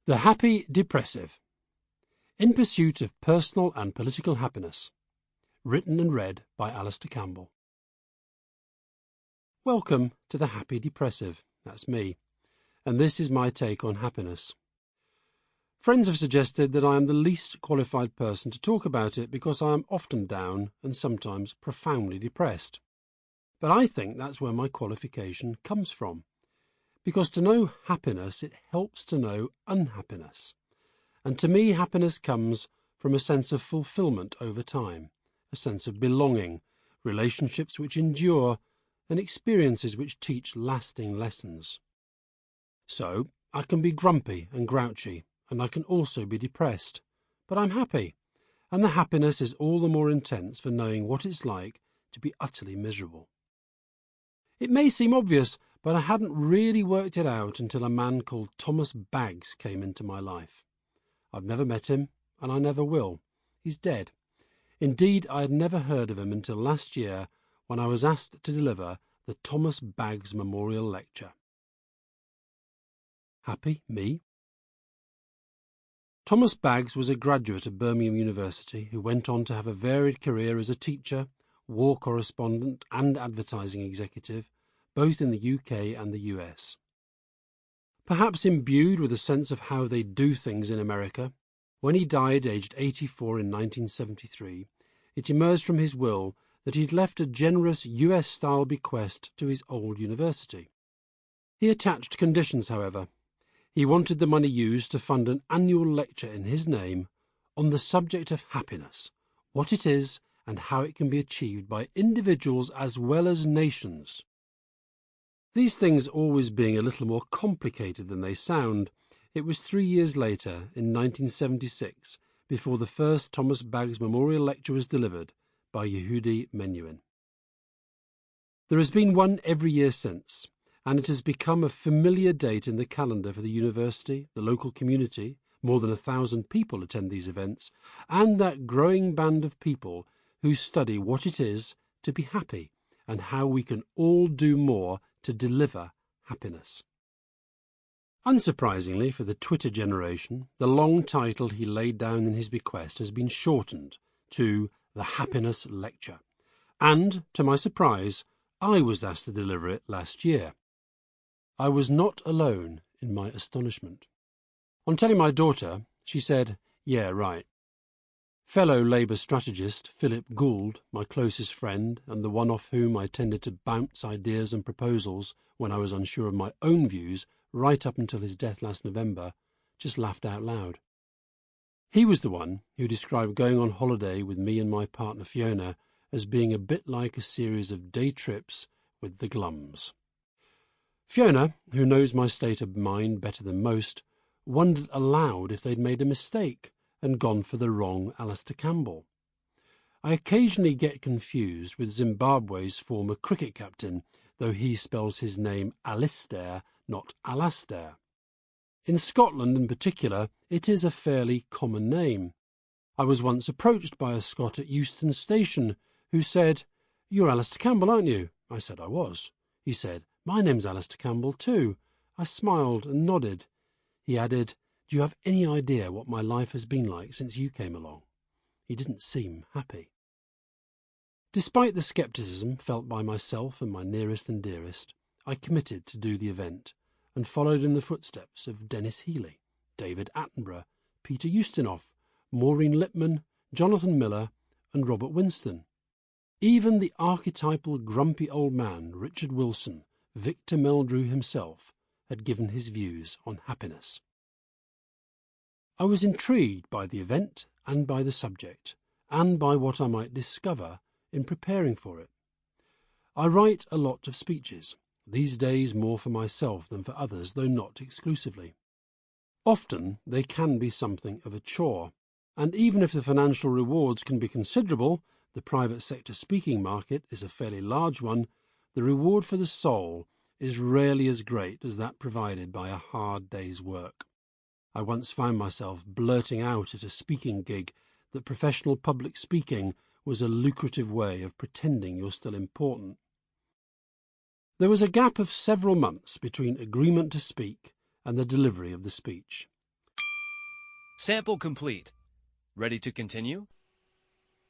The Happy Depressive. In Pursuit of Personal and Political Happiness. Written and read by Alastair Campbell. Welcome to The Happy Depressive. That's me. And this is my take on happiness. Friends have suggested that I am the least qualified person to talk about it because I am often down and sometimes profoundly depressed. But I think that's where my qualification comes from. Because to know happiness, it helps to know unhappiness. And to me, happiness comes from a sense of fulfillment over time, a sense of belonging, relationships which endure, and experiences which teach lasting lessons. So, I can be grumpy and grouchy, and I can also be depressed, but I'm happy, and the happiness is all the more intense for knowing what it's like to be utterly miserable. It may seem obvious, but I hadn't really worked it out until a man called Thomas Baggs came into my life. I've never met him, and I never will. He's dead. Indeed, I had never heard of him until last year when I was asked to deliver the Thomas Baggs Memorial Lecture. Happy, me? Thomas Baggs was a graduate of Birmingham University who went on to have a varied career as a teacher, war correspondent and advertising executive, both in the UK and the US. Perhaps imbued with a sense of how they do things in America, when he died aged 84 in 1973, it emerged from his will that he'd left a generous US-style bequest to his old university. He attached conditions, however. He wanted the money used to fund an annual lecture in his name on the subject of happiness, what it is and how it can be achieved by individuals as well as nations. These things always being a little more complicated than they sound, it was 3 years later, in 1976, before the first Thomas Baggs Memorial Lecture was delivered by Yehudi Menuhin. There has been one every year since, and it has become a familiar date in the calendar for the university, the local community. More than 1,000 people attend these events, and that growing band of people who study what it is to be happy and how we can all do more to deliver happiness. Unsurprisingly for the Twitter generation, the long title he laid down in his bequest has been shortened to The Happiness Lecture, and, to my surprise, I was asked to deliver it last year. I was not alone in my astonishment. On telling my daughter, she said, "Yeah, right." Fellow Labour strategist Philip Gould, my closest friend and the one off whom I tended to bounce ideas and proposals when I was unsure of my own views right up until his death last November, just laughed out loud. He was the one who described going on holiday with me and my partner Fiona as being a bit like a series of day trips with the Glums. Fiona, who knows my state of mind better than most, wondered aloud if they'd made a mistake and gone for the wrong Alastair Campbell. I occasionally get confused with Zimbabwe's former cricket captain, though he spells his name Alistair, not Alastair. In Scotland in particular, it is a fairly common name. I was once approached by a Scot at Euston Station who said, "You're Alastair Campbell, aren't you?" I said I was. He said, "My name's Alastair Campbell too." I smiled and nodded. He added, "Do you have any idea what my life has been like since you came along?" He didn't seem happy. Despite the scepticism felt by myself and my nearest and dearest, I committed to do the event and followed in the footsteps of Dennis Healey, David Attenborough, Peter Ustinov, Maureen Lipman, Jonathan Miller and Robert Winston. Even the archetypal grumpy old man, Richard Wilson, Victor Meldrew himself, had given his views on happiness. I was intrigued by the event and by the subject, and by what I might discover in preparing for it. I write a lot of speeches, these days more for myself than for others, though not exclusively. Often they can be something of a chore, and even if the financial rewards can be considerable, the private sector speaking market is a fairly large one, the reward for the soul is rarely as great as that provided by a hard day's work. I once found myself blurting out at a speaking gig that professional public speaking was a lucrative way of pretending you're still important. There was a gap of several months between agreement to speak and the delivery of the speech. Sample complete. Ready to continue?